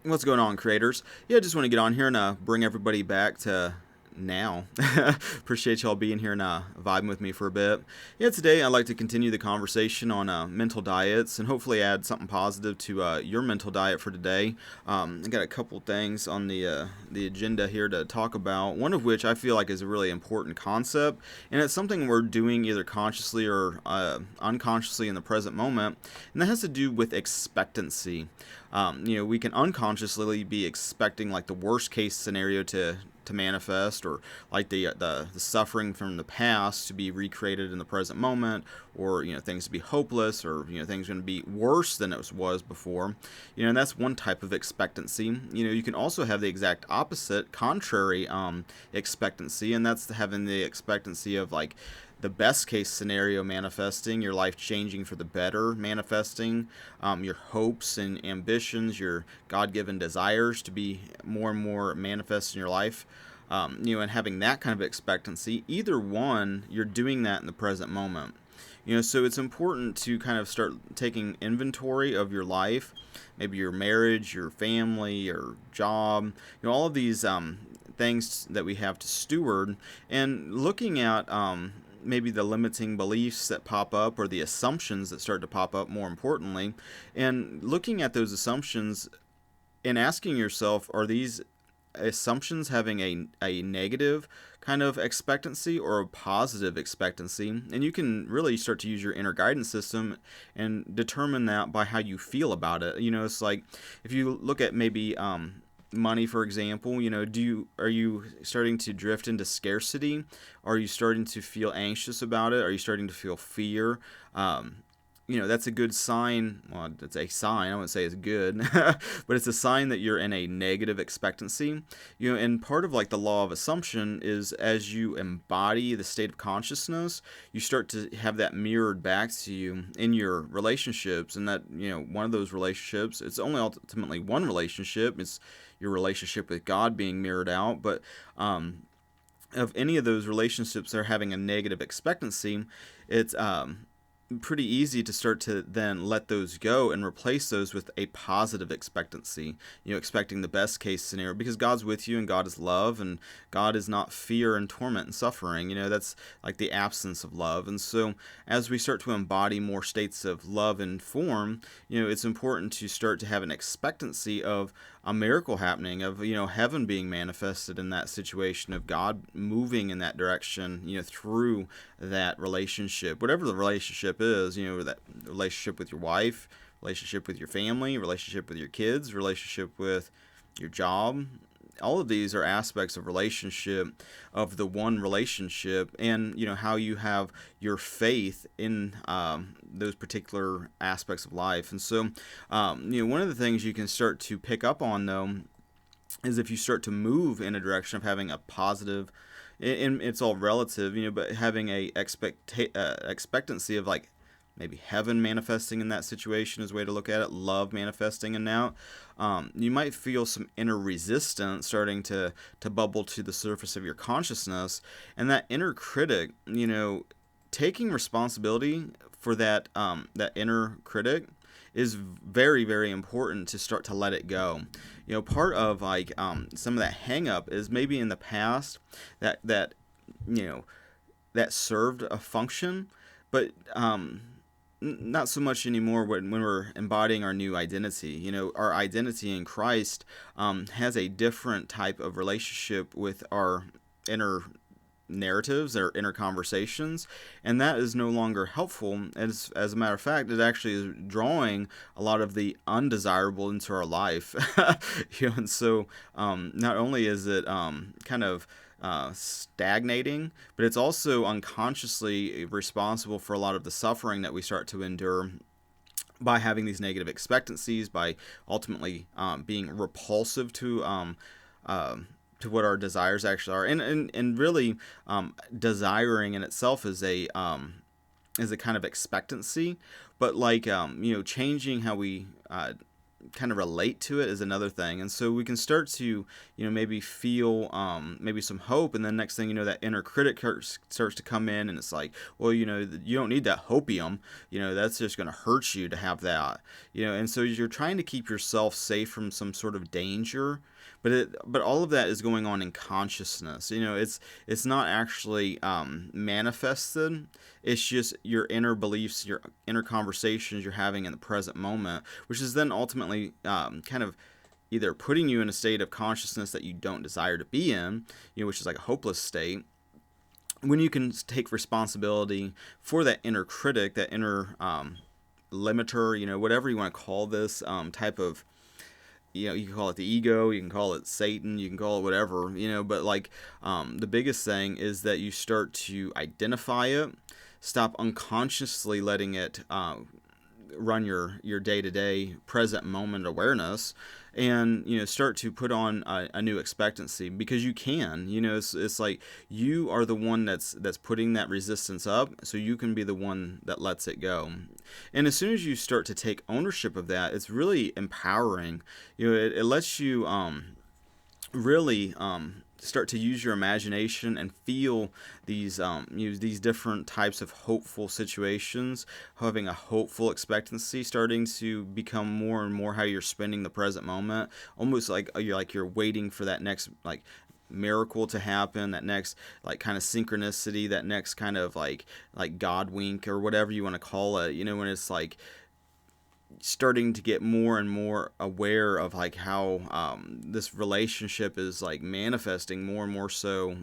What's going on, creators? Yeah, I just want to get on here and bring everybody back to now. Appreciate y'all being here and vibing with me for a bit. Yeah, today I'd like to continue the conversation on mental diets and hopefully add something positive to your mental diet for today. I got a couple things on the agenda here to talk about. One of which I feel like is a really important concept, and it's something we're doing either consciously or unconsciously in the present moment, and that has to do with expectancy. We can unconsciously be expecting like the worst case scenario to manifest, or like the suffering from the past to be recreated in the present moment, or things to be hopeless, or things going to be worse than it was before. And that's one type of expectancy. You can also have the exact opposite, contrary expectancy, and that's having the expectancy of like the best case scenario manifesting, your life changing for the better manifesting, your hopes and ambitions, your God-given desires to be more and more manifest in your life. And having that kind of expectancy, either one, you're doing that in the present moment. So it's important to kind of start taking inventory of your life, maybe your marriage, your family, your job, all of these things that we have to steward, and looking at maybe the limiting beliefs that pop up, or the assumptions that start to pop up, more importantly, and looking at those assumptions and asking yourself, are these assumptions having a negative kind of expectancy or a positive expectancy? And you can really start to use your inner guidance system and determine that by how you feel about it. It's like if you look at maybe money, for example, are you starting to drift into scarcity? Are you starting to feel anxious about it? Are you starting to feel fear? That's a good sign. Well, it's a sign. I wouldn't say it's good, but it's a sign that you're in a negative expectancy. And part of like the law of assumption is, as you embody the state of consciousness, you start to have that mirrored back to you in your relationships. And that, one of those relationships, it's only ultimately one relationship. It's your relationship with God being mirrored out. But of any of those relationships that are having a negative expectancy, it's pretty easy to start to then let those go and replace those with a positive expectancy, expecting the best case scenario, because God's with you and God is love, and God is not fear and torment and suffering. That's like the absence of love. And so as we start to embody more states of love and form, it's important to start to have an expectancy of a miracle happening, of heaven being manifested in that situation, of God moving in that direction, through that relationship, whatever the relationship is, that relationship with your wife, relationship with your family, relationship with your kids, relationship with your job. All of these are aspects of relationship, of the one relationship, and how you have your faith in those particular aspects of life. And so one of the things you can start to pick up on, though, is if you start to move in a direction of having a positive, and it's all relative, but having a expectancy of like maybe heaven manifesting in that situation is a way to look at it, love manifesting. And now you might feel some inner resistance starting to bubble to the surface of your consciousness, and that inner critic, taking responsibility for that inner critic is very, very important to start to let it go. Part of like some of that hang up is maybe in the past that served a function, but not so much anymore when we're embodying our new identity. Our identity in Christ has a different type of relationship with our inner narratives, our inner conversations, and that is no longer helpful. As a matter of fact, it actually is drawing a lot of the undesirable into our life. And so not only is it kind of stagnating, but it's also unconsciously responsible for a lot of the suffering that we start to endure by having these negative expectancies, by ultimately being repulsive to what our desires actually are, and really desiring in itself is a kind of expectancy, but like changing how we kind of relate to it is another thing. And so we can start to, maybe feel maybe some hope, and then next thing you know, that inner critic starts to come in, and it's like, well, you don't need that hopium, that's just going to hurt you to have that, and so you're trying to keep yourself safe from some sort of danger. But all of that is going on in consciousness. It's not actually manifested. It's just your inner beliefs, your inner conversations you're having in the present moment, which is then ultimately kind of either putting you in a state of consciousness that you don't desire to be in, which is like a hopeless state. When you can take responsibility for that inner critic, that inner limiter, whatever you want to call this type of, you can call it the ego, you can call it Satan, you can call it whatever, but like the biggest thing is that you start to identify it, stop unconsciously letting it run your day-to-day present moment awareness, and start to put on a new expectancy, because you can, it's like you are the one that's putting that resistance up, so you can be the one that lets it go. And as soon as you start to take ownership of that, it's really empowering. It lets you really start to use your imagination and feel these these different types of hopeful situations, having a hopeful expectancy starting to become more and more how you're spending the present moment, almost like you're waiting for that next like miracle to happen, that next like kind of synchronicity, that next kind of like God wink or whatever you want to call it, when it's like starting to get more and more aware of like how this relationship is like manifesting more and more so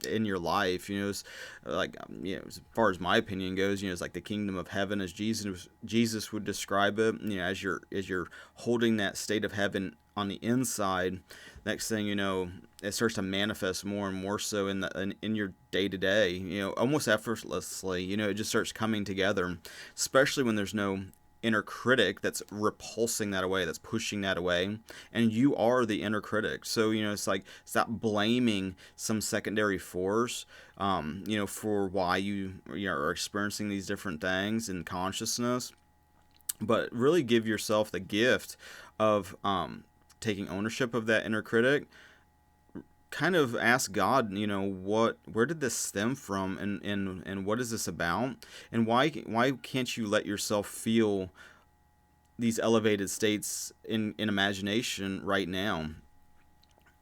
in your life. It's like as far as my opinion goes, it's like the kingdom of heaven as Jesus would describe it. As you're holding that state of heaven on the inside, next thing you know, it starts to manifest more and more so in your day to day, almost effortlessly. It just starts coming together, especially when there's no inner critic that's repulsing that away, that's pushing that away, and you are the inner critic. So it's like, stop blaming some secondary force for why you are experiencing these different things in consciousness, but really give yourself the gift of taking ownership of that inner critic. Kind of ask God, where did this stem from, and what is this about, and why can't you let yourself feel these elevated states in imagination right now?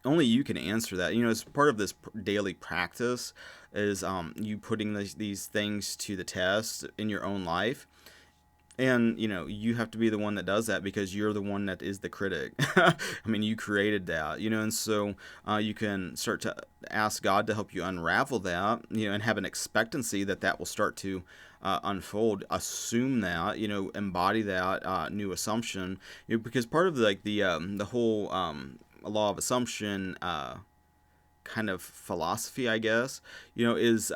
Only you can answer that. As part of this daily practice is you putting these things to the test in your own life. And, you have to be the one that does that, because you're the one that is the critic. I mean, you created that, and so you can start to ask God to help you unravel that, and have an expectancy that will start to unfold. Assume that, embody that new assumption, because part of the whole law of assumption kind of philosophy, I guess, is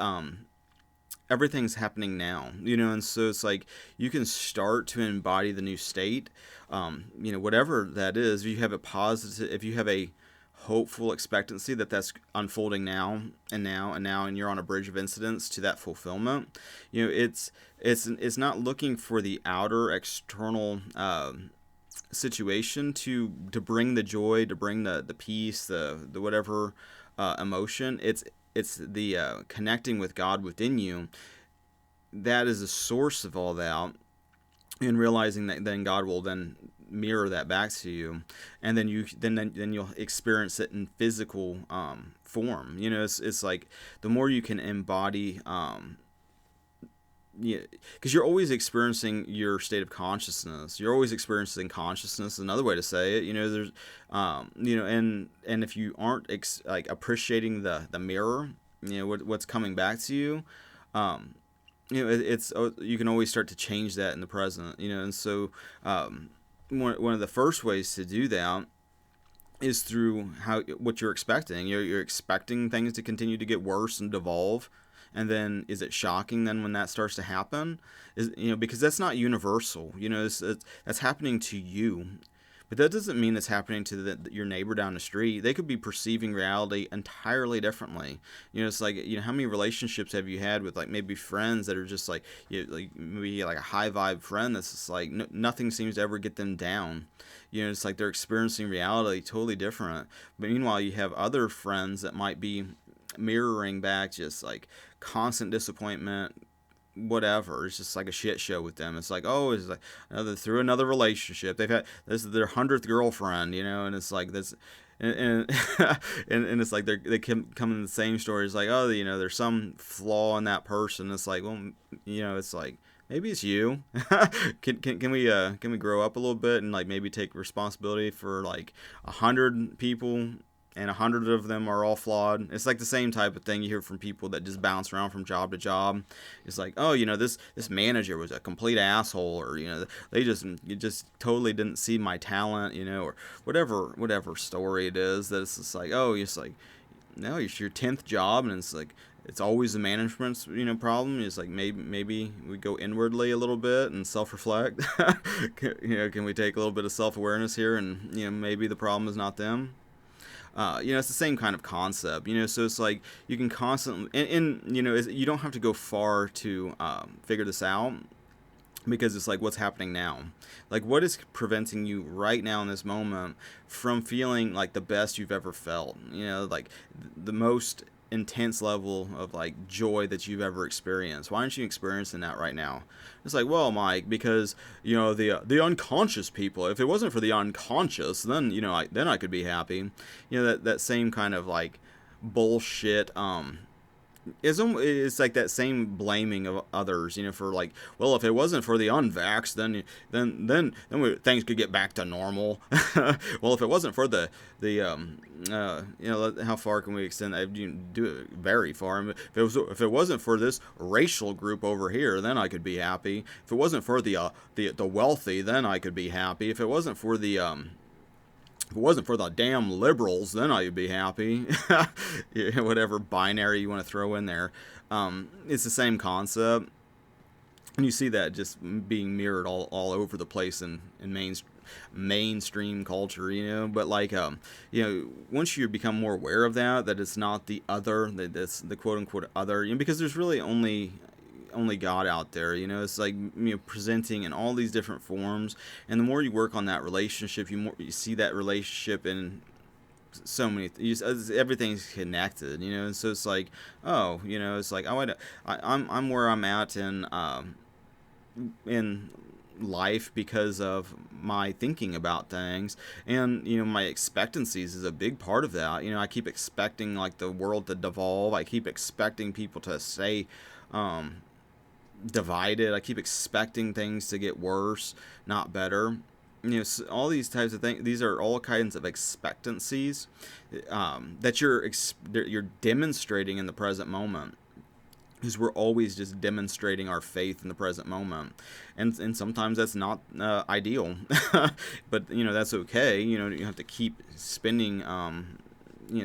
everything's happening now, and so it's like you can start to embody the new state, whatever that is. If you have a positive, if you have a hopeful expectancy that's unfolding now and now and now, and you're on a bridge of incidents to that fulfillment, it's not looking for the outer external situation to bring the joy, to bring the peace, the whatever emotion. It's the connecting with God within you. That is the source of all that, and realizing that then God will then mirror that back to you, and then you'll experience it in physical form. It's like the more you can embody. Because you're always experiencing your state of consciousness. You're always experiencing consciousness. Another way to say it, there's, and if you aren't appreciating the mirror, what's coming back to you, it's you can always start to change that in the present, and so one of the first ways to do that is through what you're expecting. You're expecting things to continue to get worse and devolve. And then is it shocking then when that starts to happen? Because that's not universal. That's happening to you. But that doesn't mean it's happening to your neighbor down the street. They could be perceiving reality entirely differently. It's like, how many relationships have you had with like maybe friends that are just like, like maybe like a high vibe friend that's just like nothing seems to ever get them down. It's like they're experiencing reality totally different. But meanwhile, you have other friends that might be mirroring back just like constant disappointment, whatever. It's just like a shit show with them. It's like, oh, it's like through another relationship. They've had this is their 100th girlfriend, and it's like this, and and it's like they come in the same story. It's like, oh, there's some flaw in that person. It's like, well, it's like maybe it's you. Can we grow up a little bit and like maybe take responsibility for like 100 people, and 100 of them are all flawed. It's like the same type of thing you hear from people that just bounce around from job to job. It's like, oh, this manager was a complete asshole, or they just totally didn't see my talent, or whatever story it is. That it's just like, oh, it's like, no, it's your 10th job, and it's like it's always the management's problem. It's like maybe we go inwardly a little bit and self-reflect. Can we take a little bit of self-awareness here, and maybe the problem is not them. It's the same kind of concept, so it's like you can constantly, and you don't have to go far to figure this out, because it's like what's happening now. Like, what is preventing you right now in this moment from feeling like the best you've ever felt, like the most intense level of like joy that you've ever experienced? Why aren't you experiencing that right now? It's like, well, Mike, because the unconscious people. If it wasn't for the unconscious, then then I could be happy. That same kind of like bullshit. It's like that same blaming of others, for like, well, if it wasn't for the unvaxxed, then things could get back to normal. Well, if it wasn't for the how far can we extend that? You do it very far. If it wasn't for this racial group over here, then I could be happy. If it wasn't for the wealthy, then I could be happy. If it wasn't for the damn liberals, then I'd be happy. Whatever binary you want to throw in there. It's the same concept. And you see that just being mirrored all over the place in mainstream culture, But like, once you become more aware of that it's not the other, that it's the quote unquote other, because there's really only God out there. It's like presenting in all these different forms, and the more you work on that relationship, you see that relationship in so many everything's connected, and so it's like, oh, it's like I'm where I'm at in life because of my thinking about things, and my expectancies is a big part of that. I keep expecting like the world to devolve. I keep expecting people to stay divided. I keep expecting things to get worse, not better. All these types of things. These are all kinds of expectancies that you're demonstrating in the present moment. Because we're always just demonstrating our faith in the present moment, and sometimes that's not ideal, but that's okay. You have to keep spinning,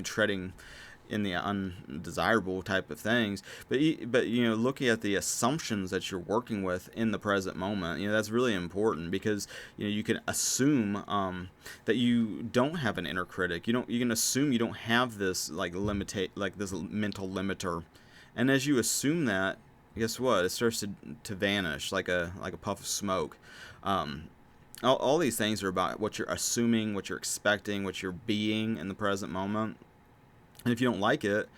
treading in the undesirable type of things, but looking at the assumptions that you're working with in the present moment, that's really important, because you can assume that you don't have an inner critic. You can assume you don't have this like this mental limiter, and as you assume that, guess what? It starts to vanish like a puff of smoke. All these things are about what you're assuming, what you're expecting, what you're being in the present moment. And if you don't like it,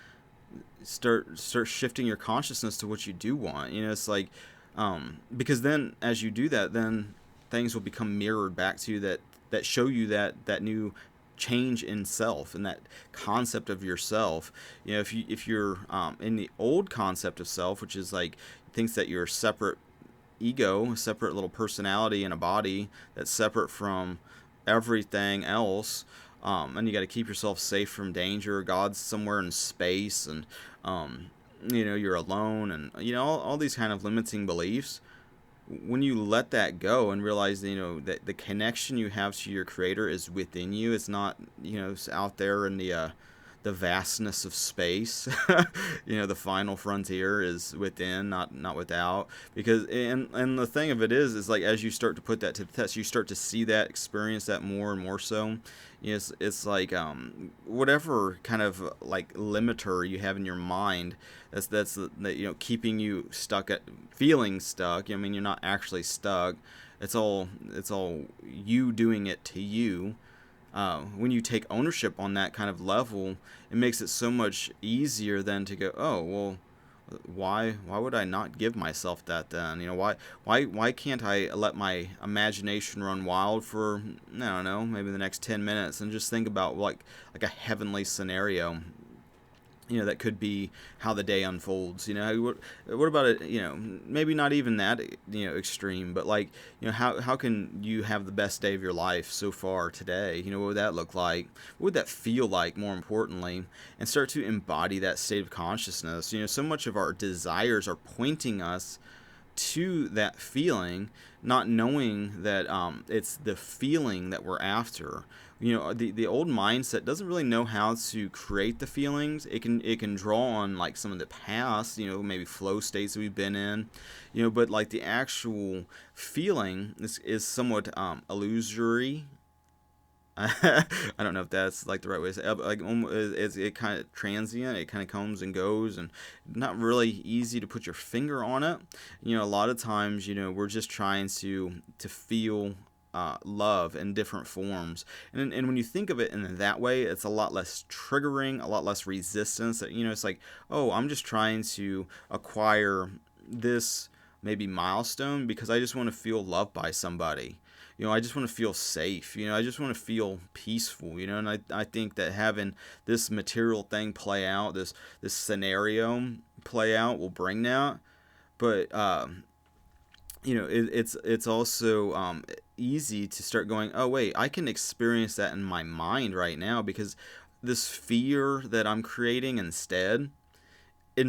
start shifting your consciousness to what you do want. It's like, because then as you do that, then things will become mirrored back to you that show you that new change in self and that concept of yourself. If you're in the old concept of self, which is like thinks that you're a separate ego, a separate little personality in a body that's separate from everything else. And you got to keep yourself safe from danger. God's somewhere in space, and you're alone, and all these kind of limiting beliefs. When you let that go and realize that the connection you have to your Creator is within you, it's not it's out there in the the vastness of space. The final frontier is within, not without. Because and the thing of it is like as you start to put that to the test, you start to see that, experience that more and more so. It's like whatever kind of like limiter you have in your mind that's keeping you stuck at feeling stuck. I mean, you're not actually stuck. It's all you doing it to you. When you take ownership on that kind of level, it makes it so much easier then to go, oh well, why would I not give myself that then? Why can't I let my imagination run wild for, I don't know, maybe the next 10 minutes and just think about like a heavenly scenario. That could be how the day unfolds. What about it? Maybe not even that, extreme, but like, how can you have the best day of your life so far today? What would that look like? What would that feel like, more importantly? And start to embody that state of consciousness. So much of our desires are pointing us to that feeling, not knowing that it's the feeling that we're after. The old mindset doesn't really know how to create the feelings. It can draw on like some of the past, maybe flow states that we've been in, but like the actual feeling is somewhat illusory. I don't know if that's like the right way to say it. Like it kind of transient. It kind of comes and goes, and not really easy to put your finger on it. A lot of times, we're just trying to feel love in different forms, and when you think of it in that way, it's a lot less triggering, a lot less resistance. It's like, oh, I'm just trying to acquire this maybe milestone because I just want to feel loved by somebody. I just want to feel safe. I just want to feel peaceful. And I think that having this material thing play out, this scenario play out, will bring that. But it's also easy to start going, oh wait, I can experience that in my mind right now, because this fear that I'm creating instead, it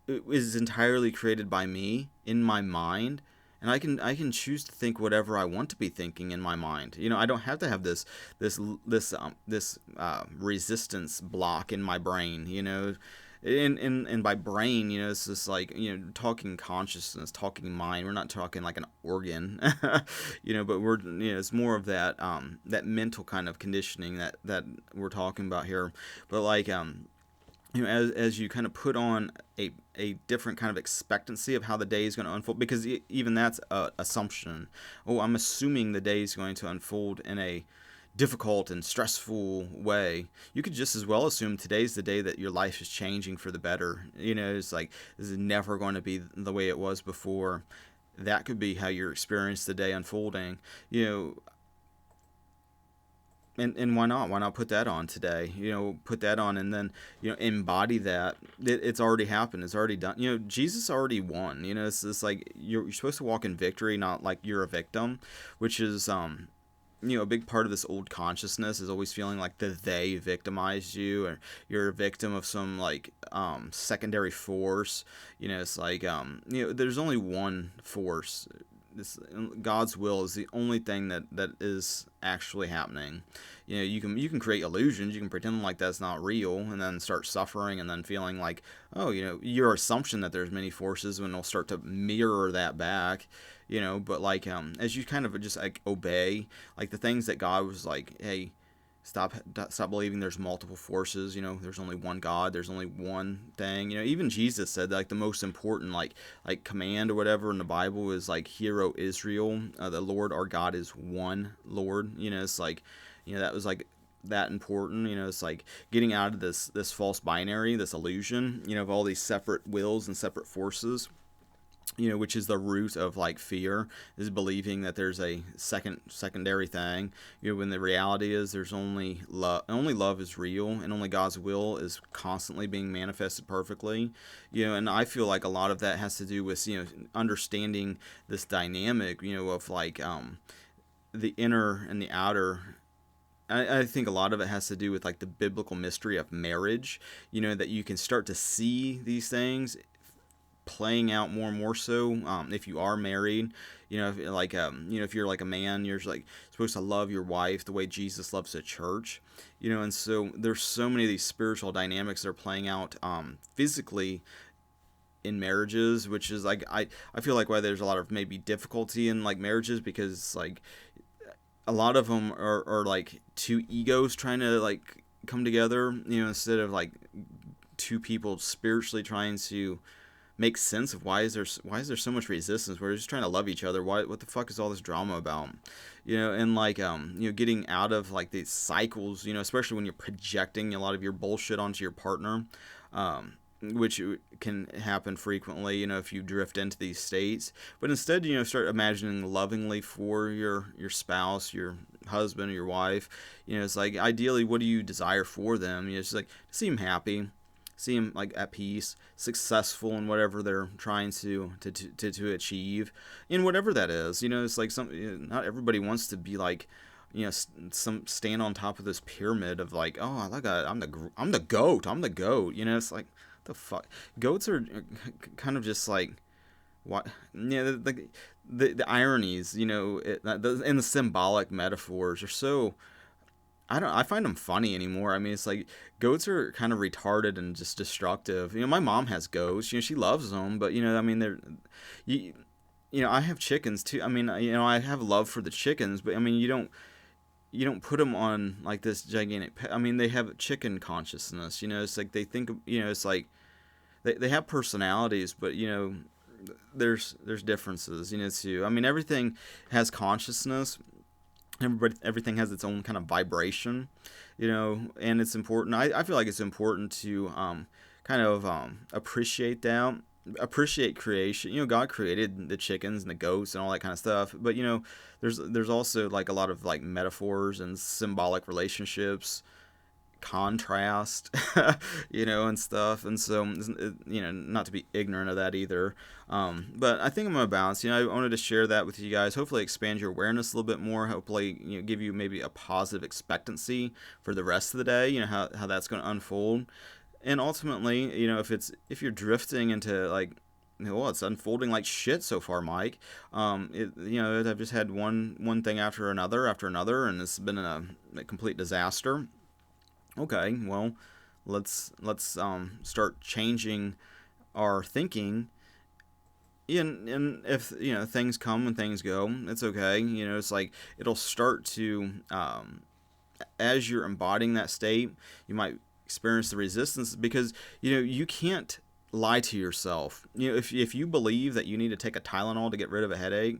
is entirely created by me in my mind. And I can choose to think whatever I want to be thinking in my mind. I don't have to have this resistance block in my brain. And by brain, it's just like, talking consciousness, talking mind. We're not talking like an organ, but we're, it's more of that mental kind of conditioning that we're talking about here. But like, as you kind of put on a different kind of expectancy of how the day is going to unfold, because even that's a assumption. Oh, I'm assuming the day is going to unfold in a difficult and stressful way. You could just as well assume today's the day that your life is changing for the better. It's like, this is never going to be the way it was before. That could be how you experience the day unfolding. And why not? Why not put that on today? Put that on, and then embody that. It's already happened. It's already done. Jesus already won. It's like you're supposed to walk in victory, not like you're a victim, which is a big part of this old consciousness is always feeling like they victimized you, or you're a victim of some like secondary force. It's like there's only one force. God's will is the only thing that is actually happening. You can create illusions. You can pretend like that's not real, and then start suffering, and then feeling like, oh, your assumption that there's many forces, and it'll start to mirror that back. But like as you kind of just like obey, like the things that God was like, hey, stop believing there's multiple forces. There's only one God, there's only one thing. Even Jesus said that, like, the most important like command or whatever in the Bible is like, hear, O Israel, the Lord our God is one Lord. It's like, that was like that important. It's like getting out of this false binary, this illusion, of all these separate wills and separate forces, which is the root of like fear, is believing that there's a secondary thing, when the reality is there's only love. Only love is real, and only God's will is constantly being manifested perfectly. And I feel like a lot of that has to do with understanding this dynamic, of like the inner and the outer. I think a lot of it has to do with like the biblical mystery of marriage, that you can start to see these things playing out more and more so if you are married. If you're like a man, you're like supposed to love your wife the way Jesus loves the church. And so there's so many of these spiritual dynamics that are playing out physically in marriages, which is like I feel like why there's a lot of maybe difficulty in like marriages, because like a lot of them are like two egos trying to like come together, instead of like two people spiritually trying to make sense of why is there so much resistance. We're just trying to love each other. What the fuck is all this drama about? And like getting out of like these cycles, especially when you're projecting a lot of your bullshit onto your partner, which can happen frequently, if you drift into these states. But instead, start imagining lovingly for your spouse, your husband or your wife. It's like, ideally, what do you desire for them? It's like, see them happy, see them like at peace, successful in whatever they're trying to achieve, in whatever that is. It's like not everybody wants to be like, some stand on top of this pyramid of like, oh, I'm the goat. It's like, the fuck, goats are kind of just like, what, the ironies, and the symbolic metaphors are so, I find them funny anymore. I mean, it's like, goats are kind of retarded and just destructive. My mom has goats. She loves them, but I mean, I have chickens too. I mean, I have love for the chickens, but I mean, you don't put them on like this gigantic I mean, they have chicken consciousness. It's like they think. It's like they have personalities, but there's differences. Too. I mean, everything has consciousness. Everything has its own kind of vibration, and it's important. I feel like it's important to kind of appreciate that. Appreciate creation. God created the chickens and the goats and all that kind of stuff. But there's also like a lot of like metaphors and symbolic relationships, contrast, and stuff. And so, not to be ignorant of that either. But I think I'm gonna bounce. I wanted to share that with you guys. Hopefully, expand your awareness a little bit more. Hopefully, give you maybe a positive expectancy for the rest of the day. How that's going to unfold. And ultimately, if you're drifting into like, well, it's unfolding like shit so far, Mike. I've just had one thing after another, and it's been a complete disaster. Okay, well, let's start changing our thinking. And if things come and things go, it's okay. It's like it'll start to as you're embodying that state, you might experience the resistance, because you can't lie to yourself. If you believe that you need to take a Tylenol to get rid of a headache,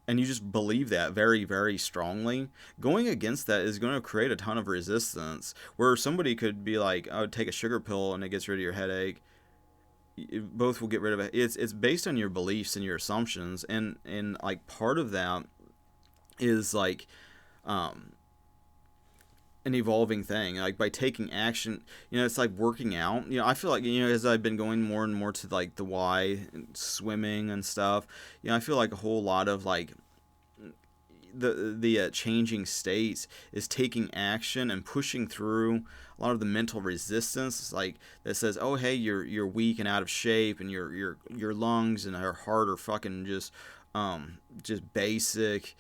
and you just believe that very, very strongly, going against that is going to create a ton of resistance. Where somebody could be like, oh, take a sugar pill and it gets rid of your headache. Both will get rid of it. It's based on your beliefs and your assumptions, and like part of that is like an evolving thing. Like by taking action, it's like working out. I feel like as I've been going more and more to like the Y, swimming and stuff, I feel like a whole lot of like the changing states is taking action and pushing through a lot of the mental resistance, like that says, oh hey, you're weak and out of shape, and your lungs and your heart are fucking just basic,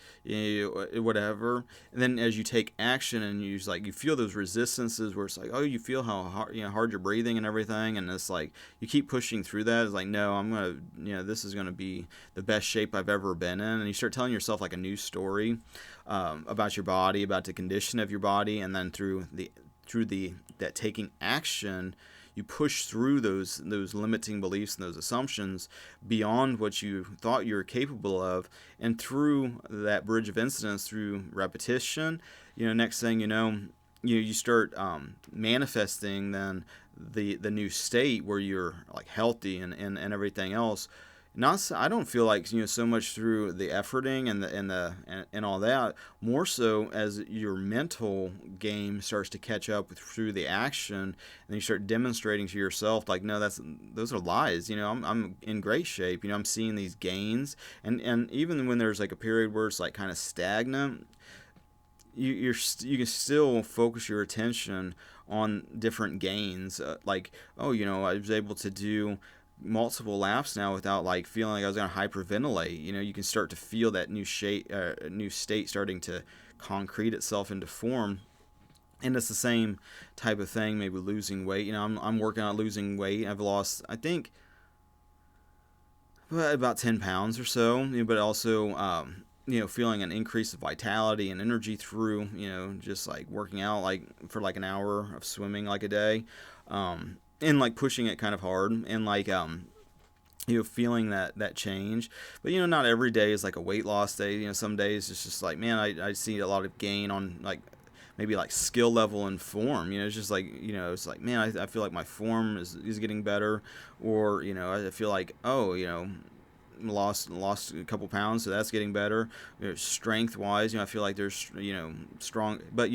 whatever. And then as you take action and you feel those resistances where it's like, oh, you feel how hard you're breathing and everything, and it's like you keep pushing through that. It's like, no, I'm gonna, this is gonna be the best shape I've ever been in. And you start telling yourself like a new story about your body, about the condition of your body, and then through that taking action, you push through those limiting beliefs and those assumptions beyond what you thought you were capable of, and through that bridge of incidents, through repetition, next thing you start manifesting then the new state where you're like healthy and everything else. I don't feel like so much through the efforting and all that, more so as your mental game starts to catch up through the action, and you start demonstrating to yourself like, no, those are lies. I'm in great shape. I'm seeing these gains, and even when there's like a period where it's like kind of stagnant, you can still focus your attention on different gains, like, oh, I was able to do multiple laps now without like feeling like I was going to hyperventilate. You can start to feel that new state starting to concrete itself into form. And it's the same type of thing, maybe losing weight. I'm working on losing weight. I've lost, I think, about 10 pounds or so, but also, feeling an increase of vitality and energy through, just like working out like for like an hour of swimming like a day, and like pushing it kind of hard, and like, feeling that change. But not every day is like a weight loss day. Some days it's just like, man, I see a lot of gain on like maybe like skill level and form. It's just like, it's like, man, I feel like my form is getting better, or I feel like, oh, lost a couple pounds, so that's getting better. Strength wise, I feel like there's strong, but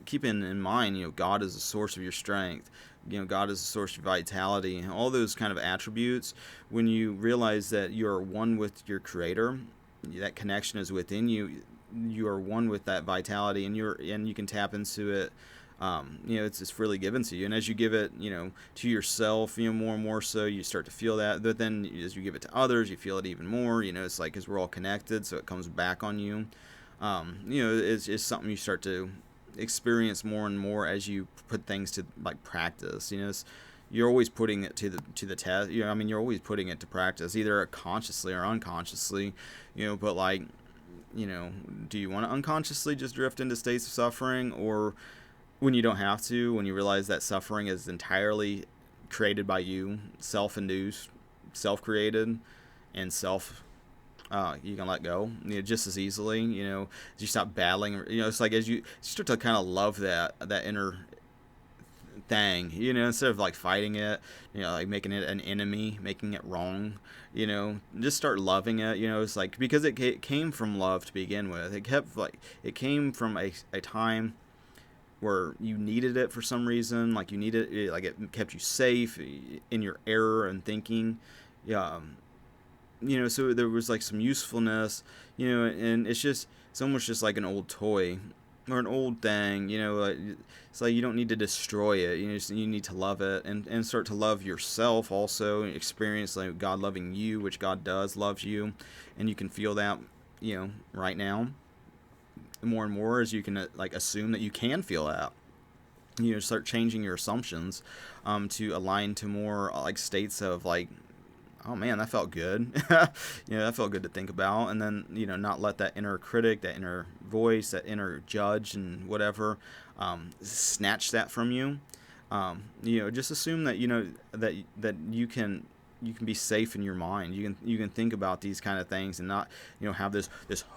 keeping in mind, God is the source of your strength. God is the source of vitality, all those kind of attributes. When you realize that you're one with your Creator, that connection is within you. You are one with that vitality, and you can tap into it. It's freely given to you, and as you give it, to yourself, more and more, so you start to feel that. But then as you give it to others, you feel it even more. It's like, because we're all connected, so it comes back on you. It's something you start to experience more and more as you put things to like practice. You're always putting it to the test. You're always putting it to practice, either consciously or unconsciously. But like, do you want to unconsciously just drift into states of suffering, or when you don't have to, when you realize that suffering is entirely created by you, self-induced, self-created, and you can let go, just as easily, as you stop battling, it's like as you start to kind of love that inner thing, instead of like fighting it, like making it an enemy, making it wrong, just start loving it. It's like, because it came from love to begin with. It came from a time where you needed it for some reason, like you needed it, like it kept you safe in your error and thinking. So there was like some usefulness, and it's almost just like an old toy or an old thing. It's like you don't need to destroy it. You need to love it, and start to love yourself also, experience like God loving you, which God does loves you, and you can feel that, right now, more and more, as you can like assume that you can feel that. Start changing your assumptions, to align to more like states of like, oh man, that felt good. That felt good to think about. And then, not let that inner critic, that inner voice, that inner judge and whatever, snatch that from you. Just assume that, that you can be safe in your mind. You can think about these kind of things, and not, have this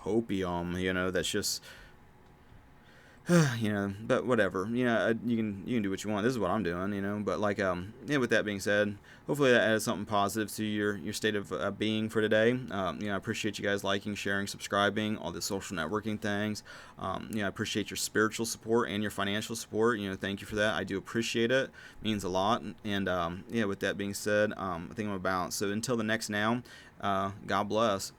hopium, that's just, but whatever, you can do what you want. This is what I'm doing, but like, with that being said, hopefully that added something positive to your state of being for today. I appreciate you guys liking, sharing, subscribing, all the social networking things. I appreciate your spiritual support and your financial support. Thank you for that. I do appreciate it. It means a lot. And with that being said, I think I'm about. So until the next now, God bless.